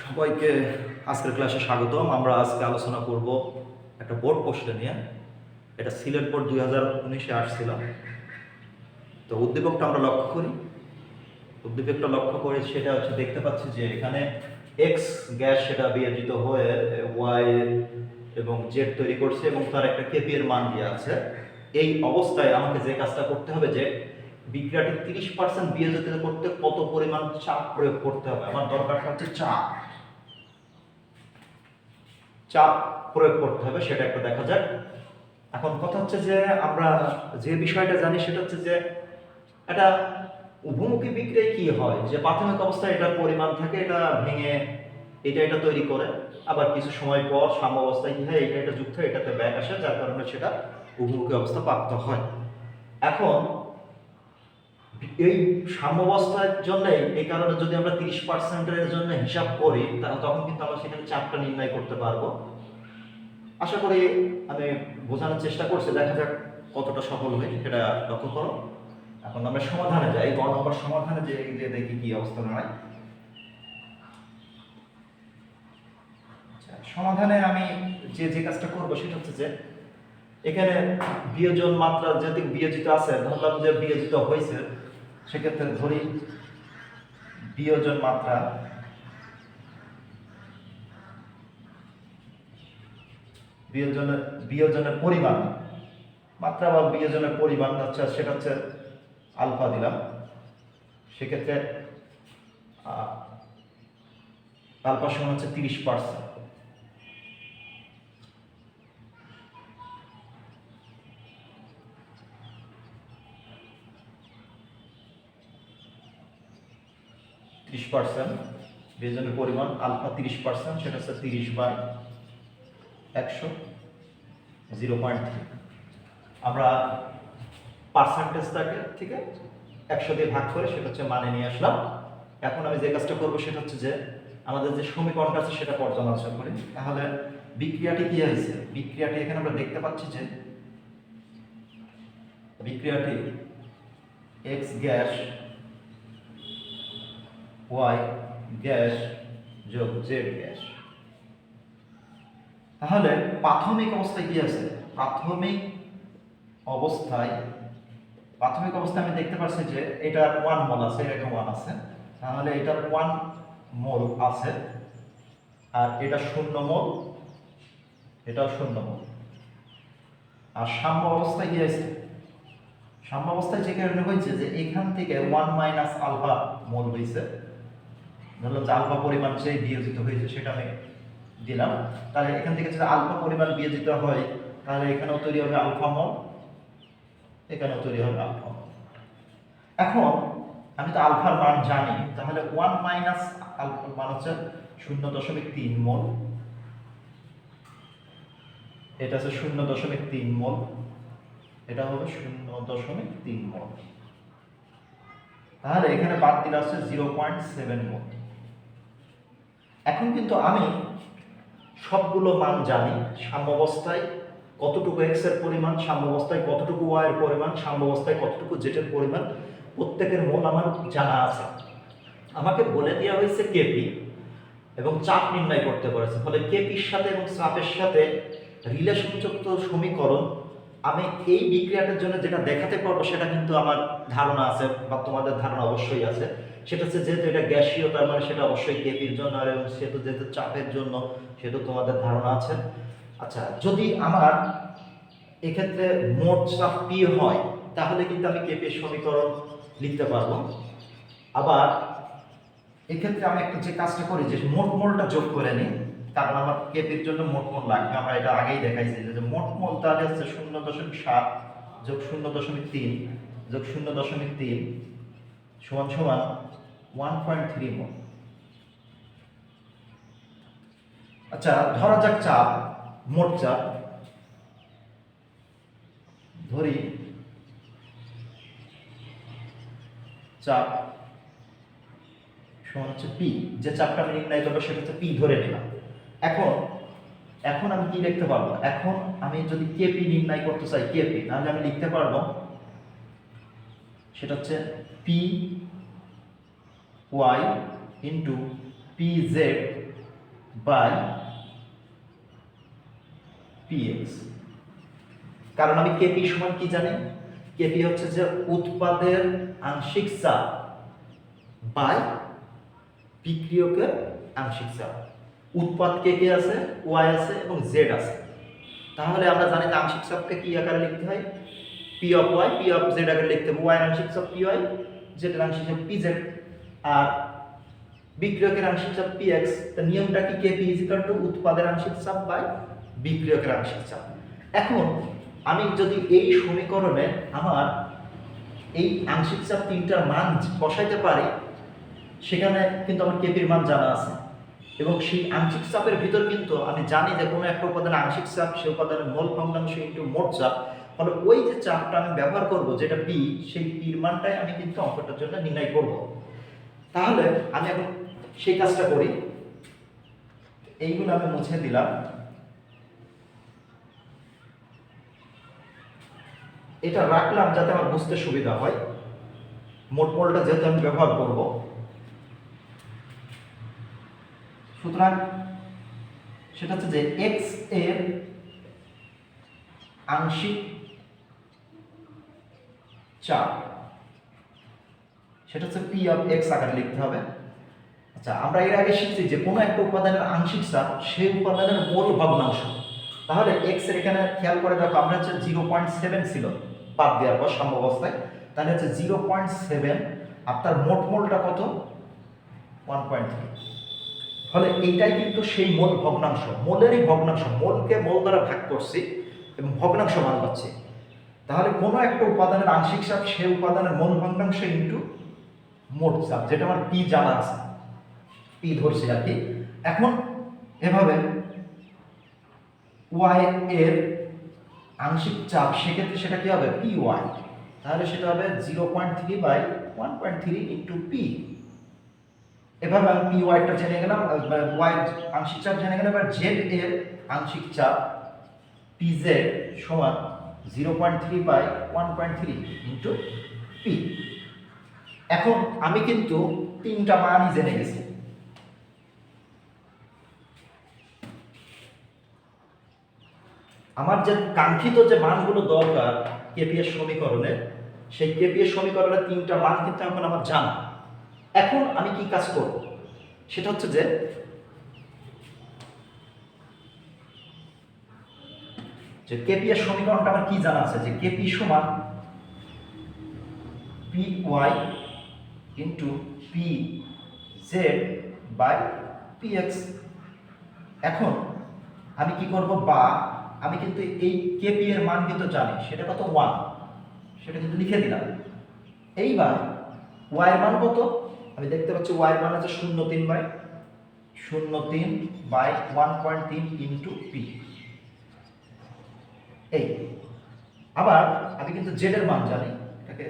সবাইকে আজকের ক্লাসে স্বাগতম। আমরা আজকে আলোচনা করব একটা বোর্ড প্রশ্ন নিয়ে। এটা সিলেট বোর্ড 2019-এ আসছিল। তো উদ্দীপকটা আমরা লক্ষ্য করি। উদ্দীপকটা লক্ষ্য করে সেটা হচ্ছে দেখতে পাচ্ছি যে এখানে এক্স গ্যাস সেটা বিয়োজিত হয়ে ওয়াই এবং জেড তৈরি করছে এবং তার একটা কেপি এর মান দেওয়া আছে। এই অবস্থায় আমাকে যে কাজটা করতে হবে যে বিক্রিয়াটি 30% বিয়োজিত করতে কত পরিমাণ চাপ প্রয়োগ করতে হবে। আমার দরকারটা হচ্ছে চাপ প্রয়োগ করতে হবে, সেটা একটু দেখা যাক। এখন কথা হচ্ছে যে আমরা যে বিষয়টা জানি সেটা হচ্ছে যে এটা উভমুখী বিক্রিয়ায় কি হয় যে প্রাথমিক অবস্থায় এটার পরিমাণ থাকে, এটা ভেঙে এটা তৈরি করে, আবার কিছু সময় পর সাম্য অবস্থায় কি হয় এটা যুক্ত হয়, এটাতে ব্যাক আসে, যার কারণে সেটা উভমুখী অবস্থা প্রাপ্ত হয়। এখন এই সাম্যাবস্থার জন্য এই কারণে যদি আমরা 30%-এর জন্য হিসাব করি তখন কিন্তু আমরা সেখানে চাপটা নির্ণয় করতে পারবো। আশা করি আমি বোঝানোর চেষ্টা করছি, দেখা যাক কতটা সফল হয় সেটা লক্ষ্য করো। এখন আমরা সমাধানে যাই। গ নম্বর সমাধানে যে দেখি কি অবস্থা দাঁড়ায়। সমাধানে আমি যে কাজটা করবো সেটা হচ্ছে যে এখানে বিয়োজন মাত্রা যদি বিয়োজিত আছে, ধরলাম যে বিয়োজিত হয়েছে, সেক্ষেত্রে ধরি বিয়োজন মাত্রা বিয়োজনের পরিমাণ মাত্রা বা বিয়োজনের পরিমাণ হচ্ছে সেটা হচ্ছে আলফা দিলাম। সেক্ষেত্রে আলফা সমান হচ্ছে 30%। বিয়োজনের পরিমাণ আলফা 30%, সেটা হচ্ছে 30/100 0.3। আমরা পার্সেন্টেজটাকে থেকে 100 দিয়ে ভাগ করে সেটা হচ্ছে মানে নিয়ে আসলাম। এখন আমি যে কাজটা করবো সেটা হচ্ছে যে আমাদের যে সমীকরণটা আছে সেটা পর্যালোচনা করি। তাহলে বিক্রিয়াটি কি হয়েছে, বিক্রিয়াটি এখানে আমরা দেখতে পাচ্ছি যে বিক্রিয়াটি এক্স গ্যাস ওয়াই গ্যাস যোগ জেড গ্যাস। তাহলে প্রাথমিক অবস্থায় কি আছে, প্রাথমিক অবস্থায় আমি দেখতে পাচ্ছি যে এটার 1 মোল আছে, এটা 1 আছে, তাহলে এটার 1 মোল আছে, আর এটা 0 মোল, এটাও 0 মোল। আর সাম্য অবস্থায় কি আছে, সাম্য অবস্থায় যে কারণে হয়েছে যে এখান থেকে 1 মাইনাস আলফা মোল হয়েছে, ধরলাম যে আলফা পরিমাণ যে বিয়োজিত হয়েছে সেটা আমি দিলাম। তাহলে এখান থেকে যদি আলফা পরিমাণ বিয়োজিত হয় তাহলে এখানেও তৈরি হবে আলফা মোল, এখানেও তৈরি হবে আলফা মোল। এখন আমি তো আলফার মান জানি, তাহলে 1 মাইনাস আলফার মান হচ্ছে 0.3 মোল, এটা হচ্ছে 0.3 মোল, এটা হবে 0.3 মোল। তাহলে এখানে বাদ দিলে আছে 0.7 মোল। এখন কিন্তু আমি সবগুলো মান জানি, সাম্যাবস্থায় কতটুকু এক্স এর পরিমাণ, সাম্যাবস্থায় কতটুকু ওয়াই এর পরিমাণ, সাম্যাবস্থায় কতটুকু জেড এর পরিমাণ, প্রত্যেকের মোল আমার জানা আছে। আমাকে বলে দেওয়া হয়েছে কেপি এবং চাপ নির্ণয় করতে বলেছে। ফলে কেপির সাথে এবং চাপের সাথে রিলেশনযুক্ত সমীকরণ আমি এই বিক্রিয়াটার জন্য যেটা দেখাতে পারবো সেটা কিন্তু আমার ধারণা আছে বা তোমাদের ধারণা অবশ্যই আছে। সেটা হচ্ছে যেহেতু এটা গ্যাসীয়, তার মানে সেটা অবশ্যই কেপির জন্য, আর এবং সেহেতু যেহেতু চাপের জন্য সেহেতু তোমাদের ধারণা আছে। আচ্ছা, যদি আমার এক্ষেত্রে মোট চাপ পি হয় তাহলে কিন্তু আমি কেপির সমীকরণ লিখতে পারবো। আবার এক্ষেত্রে আমি একটু যে কাজটা করি যে মোট মোলটা যোগ করে নিই, কারণ আমার কেপির জন্য মোট মোল লাগবে। আমরা এটা আগেই দেখাইছি যে মোট মোল তাহলে হচ্ছে 0.7 যোগ 0.3 যোগ 0.3 সমান সমান 1.3 মোল। আচ্ছা, ধরা যাক চাপ, মোট চাপ ধরি, চাপ সমান হচ্ছে পি, যে চাপটা আমি নির্ণয় করবো সেটা হচ্ছে পি ধরে নিলাম। এখন আমি কি লিখতে পারবো, এখন আমি যদি কেপি নির্ণয় করতে চাই কেপি, তাহলে আমি লিখতে পারবো সেটা হচ্ছে p y into p z by p x. কারণ আমি কেপি সমান কি জানি? কেপি হচ্ছে যে উৎপাদের আংশিক চাপ বাই বিক্রিয়কের আংশিক চাপ। উৎপাদ কে কে আছে, ওয়াই আছে এবং জেড আছে। তাহলে আমরা জানি যে আংশিক চাপকে কি আকারে লিখতে হয়? P of y, p of z আকারে লিখতে হবে। ওয়াই এর আংশিক চাপ পি ওয়াই, জেড এর আংশিক চাপ পি জেড, আর বিক্রিয়কের আংশিক চাপ পি এক্স। তার নিয়মটা কি? কেপি ইজ ইকুয়াল টু উৎপাদের আংশিক চাপ বাই বিক্রিয়কের আংশিক চাপ। এখন আমি যদি এই সমীকরণে আমার এই আংশিক চাপ তিনটার মান বসাইতে পারি, সেখানে কিন্তু আমার কেপির মান জানা আছে, এবং সেই আংশিক চাপের ভিতর কিন্তু আমি জানি যে কোনো একটা উপাদানের আংশিক চাপ সে উপাদানের মোল ভগ্নাংশ ইনটু মোট চাপ। ফলে ওই যে চাপটা আমি ব্যবহার করব যেটা পি, সেই পির মানটাই আমি কিন্তু অঙ্কটার জন্য নির্ণয় করব। তাহলে আমি এখন সেই কাজটা করি। এইগুলো আমি মুছে দিলাম। এটা রাখলাম যাতে আমার বুঝতে সুবিধা হয়। মোট মোলটা যেহেতু আমি ব্যবহার করব, সুতরাং সেটা হচ্ছে যে এক্স এর আংশিক চাপ, সেটা হচ্ছে পি অফ এক্স আকারে লিখতে হবে। আচ্ছা, আমরা এর আগে শিখছি যে কোনো একটা উপাদানের আংশিক চাপ সেই উপাদানের মোল ভগ্নাংশ। তাহলে এক্স এর এখানে খেয়াল করে দেখো, আমরা হচ্ছে 0.7 ছিল বাদ দেওয়ার পর সাম্যাবস্থায়, তাহলে হচ্ছে 0.7 আপনার মোট মোলটা কত? 1.3। ফলে এইটাই কিন্তু সেই মোল ভগ্নাংশ, মোলেরই ভগ্নাংশ। মোলকে মোল দ্বারা ভাগ করছি এবং ভগ্নাংশ মান পাচ্ছি। তাহলে কোনো একটা উপাদানের আংশিক চাপ সেই উপাদানের মোল ভগ্নাংশ ইনটু মোট চাপ, যেটা আমার পি জানা আছে, পি ধরছি আর কি। এখন এভাবে ওয়াই এর আংশিক চাপ, সেক্ষেত্রে সেটা কি হবে? P y. তাহলে সেটা হবে 0.3 বাই 1.3 ইন্টু পি। এভাবে আমি পি ওয়াইটা জেনে গেলাম, ওয়াই আংশিক চাপ জেনে গেলাম। এবার জেড এর আংশিক চাপ পি জেড সমান 0.3 বাই 1.3 ইন্টু পি। এখন আমি কিন্তু তিনটা মানই জেনে গেছি। আমার যে কাঙ্ক্ষিত যে মানগুলো দরকার কেপি এর সমীকরণে, সেই কেপি এর সমীকরণের তিনটা মান কিন্তু এখন আমার জানা। এখন আমি কি কাজ করব? সেটা হচ্ছে যে কেপি এর সমীকরণটা আমার কি জানা আছে? যে কেপি সমান p y into p z by p x. এখন আমি কি করব? বা আমি কিন্তু এই কেপি এর মান কিন্তু জানি, সেটা কত? 1। সেটা কিন্তু লিখে দিলাম। এইবার ওয়াই এর মান কত? আমি দেখতে পাচ্ছি ওয়াই এর মান আছে 0.3 বাই 0.3 বাই 1.3 ইন্টু পি। এই আবার আমি কিন্তু জেড এর মান জানি, এটাকে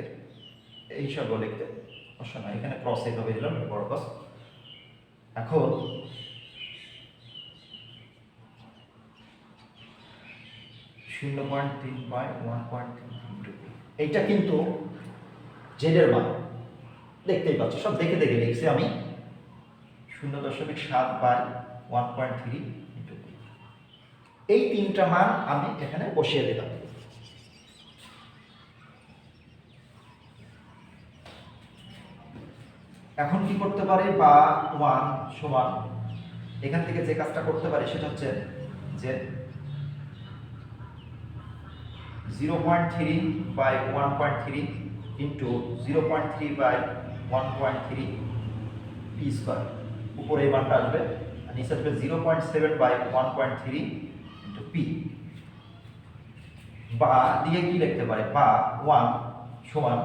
এই হিসাবে লিখতে অবশ্য না, এখানে ক্রস এইভাবে দিলাম, বড় ক্রস। এখন 0.3 বাই 1.3 ইন্টু পি, এইটা কিন্তু জেড এর মান। দেখতেই পাচ্ছ, সব দেখে দেখে লিখছি আমি। 0.7 বাই 1.3 ইন্টু পি। এই তিনটা মান আমি এখানে বসিয়ে দিলাম। এখন কি করতে পারি? বা 1 সমান, এখান থেকে যে কাজটা করতে পারি সেটা হচ্ছে যে 0.3 by 1.3 into 0.3 by 1.3 p square. উপরে এই মানটা আসবে, আর নিচে আসবে 0.7 বাই 1.3 ইন্টু পি। বা দিয়ে কি লিখতে পারি? বা 1 সমান,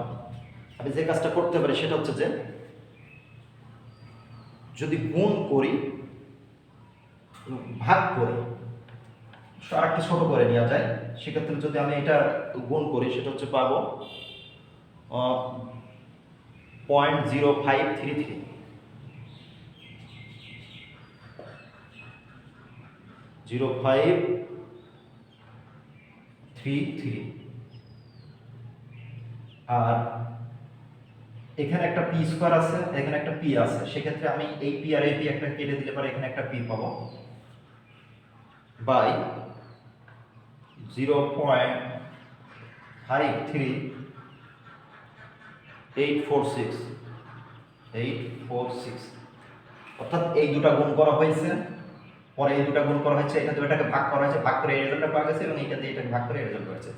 আমি যে কাজটা করতে পারি সেটা হচ্ছে যে যদি গুণ করি ভাগ করি, আর একটা ছোট করে নেওয়া যায়, সেক্ষেত্রে যদি আমি এটা গুণ করি সেটা হচ্ছে পাবো 0.0533। 0.533। আর এখানে একটা পি স্কোয়ার আছে, এখানে একটা পি আছে, সেক্ষেত্রে আমি এই পি আর এই পি একটা কেটে দিলে পরে এখানে একটা পি পাবো বাই 0.53846 অর্থাৎ এই দুটা গুণ করা হয়েছে, পরে এই দুটা গুণ করা হয়েছে, এটা দুটাকে ভাগ করা হয়েছে, ভাগ করে এই রেজাল্টটা পাওয়া গেছে এবং এইটা দিয়ে এটাকে ভাগ করে এই রেজাল্ট হয়েছে।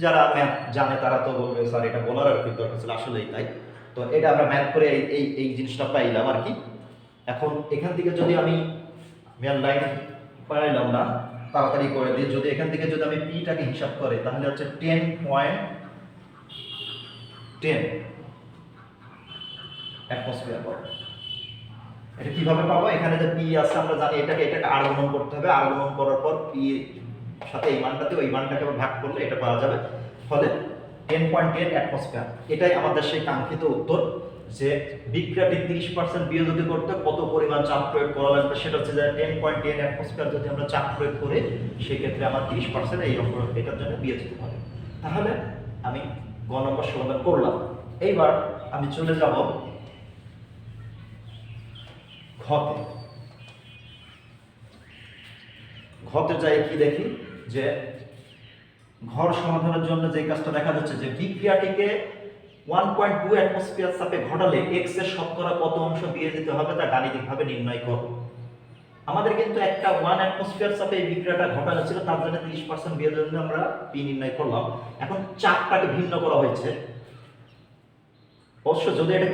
যারা ম্যাথ জানে তারা তো বলবে স্যার এটা বলার আর কি দরকার ছিল, আসলেই তাই। তো এটা আমরা ম্যাথ করে এই জিনিসটা পাইলাম আর কি। এখন এখান থেকে যদি আমি মেন লাইন পাইলাম না, তাড়াতাড়ি করে দিই, যদি এখান থেকে যদি আমি পিটাকে হিসাব করি তাহলে হচ্ছে 10.10 অ্যাটমসফিয়ার পাবো। এটা কিভাবে পাবো? এখানে যে পি আছে আমরা জানি, এটাকে আর্গমন করতে হবে, আর্গমন করার পর পি সাথে এই মানটাতে ওই মানটাকে ভাগ করলে এটা পাওয়া যাবে, ফলে 10.10 অ্যাটমসফিয়ার। এটাই আমাদের সেই কাঙ্ক্ষিত উত্তর, যে বিক্রিয়াটি 30% বিয়োজিত করতে কত পরিমাণ চাপ প্রয়োগ করা লাগবে, সেটা হচ্ছে যে 10.10 অ্যাটমসফিয়ার যদি আমরা চাপ প্রয়োগ করি সেক্ষেত্রে আমার 30% এইরকম এটার জন্য বিয়োজিত হবে। তাহলে আমি গ নম্বর সমাধান করলাম। এইবার আমি চলে যাব ঘতে। ঘতে যাই কি দেখি যে ঘর সমাধানের জন্য যে কাজটা দেখা যাচ্ছে যে বিক্রিয়াটিকে 1.2 অ্যাটমসফিয়ার চাপে ঘটালে এক্স এর শতকরা কত অংশ দিয়ে দিতে হবে তা গাণিতিকভাবে নির্ণয় করো। আমাদের কিন্তু একটা 1 অ্যাটমসফিয়ার চাপে এই বিক্রিয়াটা ঘটানো ছিল, তার জন্য 30% বিয়োজন দিয়ে আমরা পি নির্ণয় করলাম। এখন চাপটাকে ভিন্ন করা হয়েছে, অবশ্য যদি এটা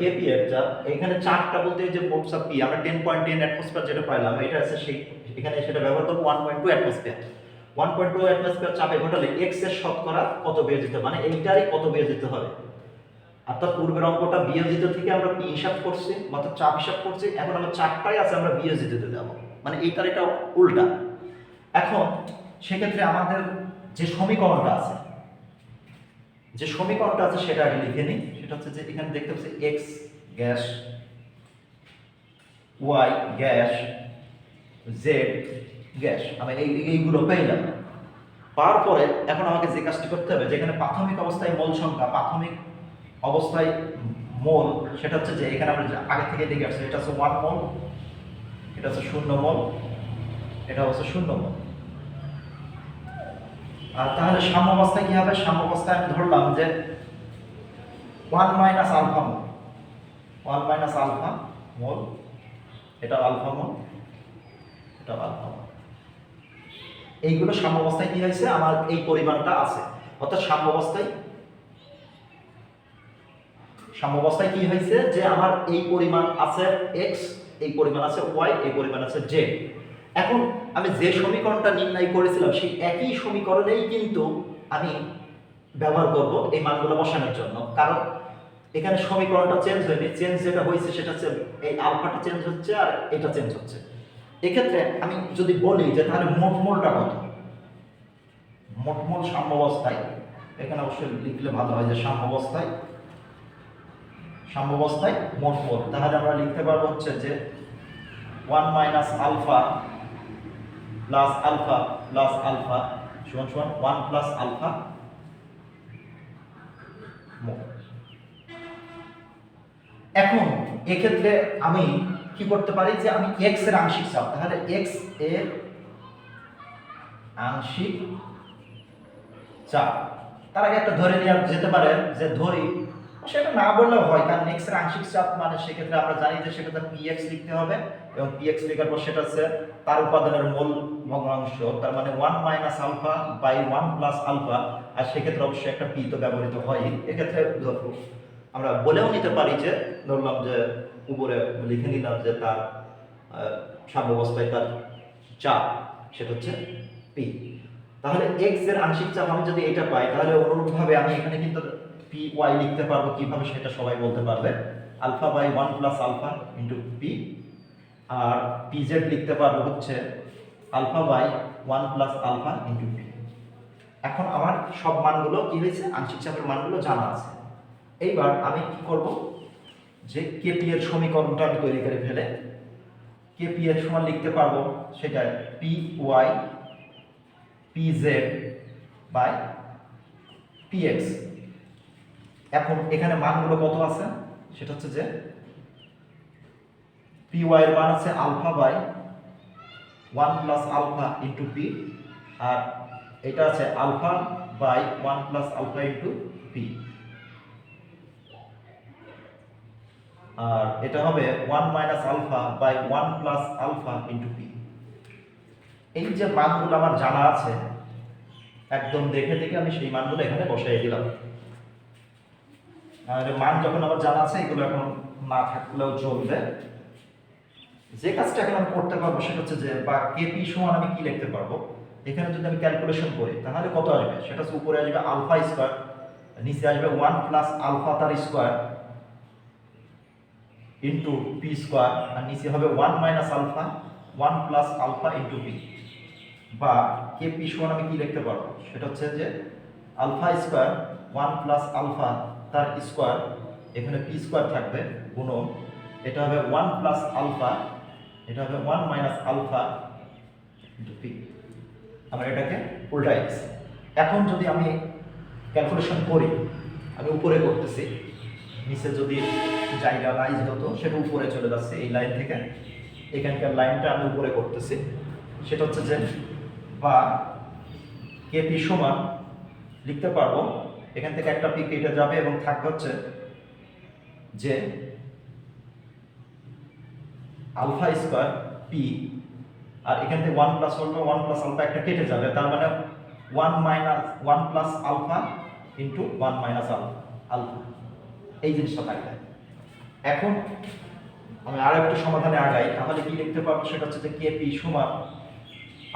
কেপিএর চাপ, এখানে চাপটা বলতে যে মোট চাপ পি, আমরা 10.10 অ্যাটমসফিয়ার যেটা পাইলাম এটা আছে সেই, এখানে সেটা ব্যবহার করব 1.2 অ্যাটমসফিয়ার। 1.2 অ্যাটমসফিয়ার চাপে ঘটালে এক্স এর শতকরা কত বিয়োজিত, মানে এইটারই কত বিয়োজিত হবে। অর্থাৎ পূর্বের অঙ্কটা বিয়োজিত থেকে আমরা পি হিসাব করছি, অর্থাৎ চাপ হিসাব করছি, এখন আমরা চাপটাই আছে আমরা বিয়োজিততে যাব, মানে এইটার এটা উল্টা। এখন সেক্ষেত্রে আমাদের যে সমীকরণটা আছে, সেটা আগে লিখে নিই। সেটা হচ্ছে যে এখানে দেখতে পাচ্ছি x gas, y gas, z gas, আমি এইগুলো পেলাম। পাওয়ার পরে এখন আমাকে যে কাজটি করতে হবে, যেখানে প্রাথমিক অবস্থায় মোল সংখ্যা, প্রাথমিক অবস্থায় মোল, সেটা হচ্ছে যে এখানে আমরা আগে থেকে দেখে আসছি, এটা হচ্ছে 1 মোল, এটা হচ্ছে 0 মোল, এটা হচ্ছে 0 মোল। আর তাহলে সাম্যাবস্থায় কি হবে? সাম্যাবস্থায় আমি ধরলাম যে 1 মাইনাস আলফা মোল, 1 মাইনাস আলফা মোল, এটা আলফা মোল, এটা আলফা মোল। এইগুলো সাম্যাবস্থায় কি হয়েছে, আমার এই পরিমাণটা আছে, অর্থাৎ সাম্যাবস্থায় কি হয়েছে যে আমার এই পরিমাণ আছে এক্স, এই পরিমাণ আছে ওয়াই, এই পরিমাণ আছে জেড। এখন আমি যে সমীকরণটা নির্ণয় করেছিলাম সেই একই সমীকরণেই কিন্তু আমি ব্যবহার করব এই মানগুলো বসানোর জন্য, কারণ এখানে সমীকরণটা চেঞ্জ হয়নি, চেঞ্জ যেটা হয়েছে সেটা হচ্ছে এই আলফাটা চেঞ্জ হচ্ছে আর এটা চেঞ্জ হচ্ছে। এক্ষেত্রে আমি যদি বলি যে তাহলে মোট মোলটা কত, মোট মোল সাম্যাবস্থায়, এখানে অবশ্যই লিখলে ভালো হয় যে সাম্যাবস্থায় মোট মোল, তাহলে আমরা লিখতে পারবো হচ্ছে যে 1 minus alpha plus alpha plus alpha সমান সমান 1 প্লাস আলফা মোল। এখন এক্ষেত্রে আমি কি করতে পারি যে আমি এক্স এর আংশিক চাপ, তাহলে এক্স এর আংশিক চাপ, তার আগে একটা ধরে নেওয়া যেতে পারে যে ধরি, সেটা না বললেও হয়, কারণ এক্স এর আংশিক চাপ মানে সেক্ষেত্রে আমরা জানি যে সেটাতে পিএক্স লিখতে হবে, এবং পিএক্স লেখার পর সেটা হচ্ছে তার উপাদানের মোল ভগ্নাংশ, তার মানে 1 minus alpha by 1 plus alpha, আর সেক্ষেত্রে অবশ্যই একটা পি তো ব্যবহৃত হয়। এক্ষেত্রে আমরা বলেও নিতে পারি যে ধরলাম যে উপরে লিখে নিলাম যে তার সাম্যাবস্থায় তার চাপ সেটা হচ্ছে পি। তাহলে এক্স এর আংশিক চাপ আমি যদি এটা পাই, তাহলে অনুরূপভাবে আমি এখানে কিন্তু পি ওয়াই লিখতে পারবো, কিভাবে সেটা সবাই বলতে পারবে, alpha by 1 plus alpha into P, আর পি জেড লিখতে পারবো হচ্ছে alpha by 1 plus alpha into p. এখন আমার সব মানগুলো কি হয়েছে, আংশিক চাপের মানগুলো জানা আছে। এইবার আমি কি করব যে কেপি এর সমীকরণটা আমি তৈরি করে ফেলে কেপি এর সমান লিখতে পারবো সেটা p y p z by p x. এখন এখানে মানগুলো কত আছে, সেটা হচ্ছে যে পি ওয়াই এর মান আছে alpha by 1 plus alpha into P, আর এটা আছে alpha by 1 plus alpha into P, আর এটা হবে 1 minus alpha by 1 plus alpha into P. এই যে মানগুলো আমার জানা আছে একদম দেখে দেখে আমি সেই মানগুলো এখানে বসাই দিলাম। আর মান যখন আমার জানা আছে এগুলো এখন না থাকলেও চলবে। যে কাজটা এখন আমি করতে পারবো সেটা হচ্ছে যে বা কেপি সমান আমি কি লিখতে পারবো, এখানে যদি আমি ক্যালকুলেশন করি তাহলে কত আসবে, সেটা হচ্ছে উপরে আসবে আলফা স্কয়ার, নিচে আসবে 1 প্লাস আলফা তার স্কয়ার ইন্টু পি স্কয়ার, আর নিচে হবে 1 minus alpha 1 plus alpha into p. বা কেপি সমান আমি কি লিখতে পারবো, সেটা হচ্ছে যে আলফা স্কয়ার 1 প্লাস আলফা তার স্কয়ার, এখানে পি স্কয়ার থাকবে গুণন, এটা হবে 1 প্লাস আলফা, এটা হবে 1 মাইনাস আলফা ইন্টু পি। আমরা এটাকে উল্টাই দিচ্ছি। এখন যদি আমি ক্যালকুলেশন করি, আমি উপরে করতেছি, নিচে যদি জায়গা নাই যেহেতু সেটা উপরে চলে যাচ্ছে এই লাইন থেকে, এখানকার লাইনটা আমি উপরে করতেছি, সেটা হচ্ছে যে বা কেপি সমান লিখতে পারবো, এখান থেকে একটা পি কেটে যাবে এবং থাকবে হচ্ছে যে আলফা স্কয়ার পি, আর এখান থেকে 1 প্লাস আলফা 1 প্লাস আলফা একটা কেটে যাবে, তার মানে 1 minus 1 plus alpha into 1 minus alpha, এই জিনিসটা থাকবে। এখন আমি আরো একটু সমাধানে আগাই, তাহলে কি লিখতে পারবো, সেটা হচ্ছে যে কেপি সমান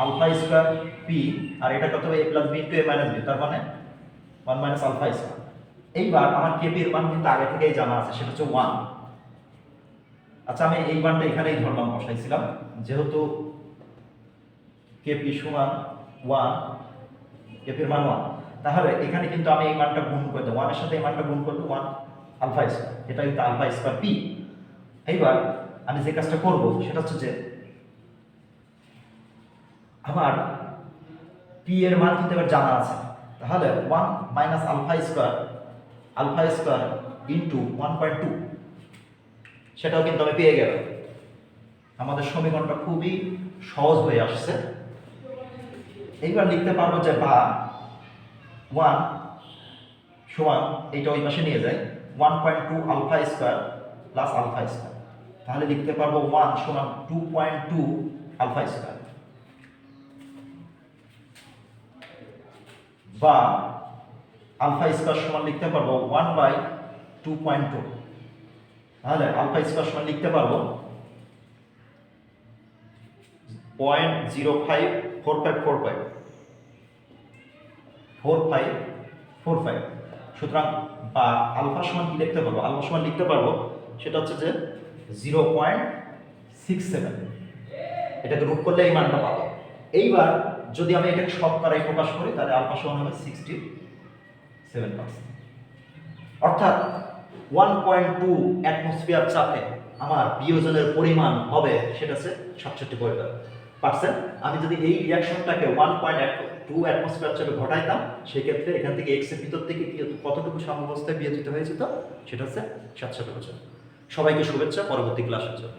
আলফা স্কয়ার পি, আর এটা কত হবে a plus b into a minus b, তার মানে 1 মাইনাস আলফা স্কয়ার। এইবার আমার কেপি এর মান কিন্তু আগে থেকেই জানা আছে, সেটা হচ্ছে 1। আচ্ছা, আমি এই মানটা এখানেই ধরলাম, বসাইছিলাম, যেহেতু কেপি সমান 1, কেপির মান 1, তাহলে এখানে কিন্তু আমি এই মানটা গুণ করে দেব, 1 এর সাথে এই মানটা গুণ করলে 1 আলফা স্কয়ার, এটা কিন্তু আলফা স্কয়ার পি। এইবার আমি যে কাজটা করব সেটা হচ্ছে যে আমার পি এর মান কিন্তু এবার জানা আছে, তাহলে 1 মাইনাস আলফা স্কয়ার ইন্টু 1.2, সেটাও কিন্তু আমি পেয়ে গেলাম। আমাদের সমীকরণটা খুবই সহজ হয়ে আসছে। এইবার লিখতে পারবো যে বা 1 সমান, এইটা ওই পাশে নিয়ে যায়, 1.2 alpha square plus alpha square, তাহলে লিখতে পারবো 1 সমান 2.2 আলফা স্কয়ার, বা আলফা স্কয়ার সমান লিখতে পারবো 1 বাই 2.2, তাহলে আলফা স্কয়ার সমান লিখতে পারবো 0.054545, সুতরাং বা আলফা সমান কি লিখতে পারবো, আলফা সমান লিখতে পারবো সেটা হচ্ছে যে 0.67, এটাকে রূপ করলে এই মানটা পাবো। এইবার যদি আমি এটাকে শতকরায় প্রকাশ করি তাহলে আলফা সমান হবে 67%, অর্থাৎ 1.2 অ্যাটমসফিয়ার চাপে আমার বিয়োজনের পরিমাণ হবে সেটা হচ্ছে 67%। আমি যদি এই রিঅ্যাকশনটাকে 1.2 অ্যাটমসফিয়ার চাপে ঘটাইতাম, সেই ক্ষেত্রে এখান থেকে এক্স এর ভিতর থেকে কতটুকু সাম্যাবস্থায় বিয়োজিত হয়ে যেত, সেটা হচ্ছে 67%। সবাইকে শুভেচ্ছা পরবর্তী ক্লাসের জন্য।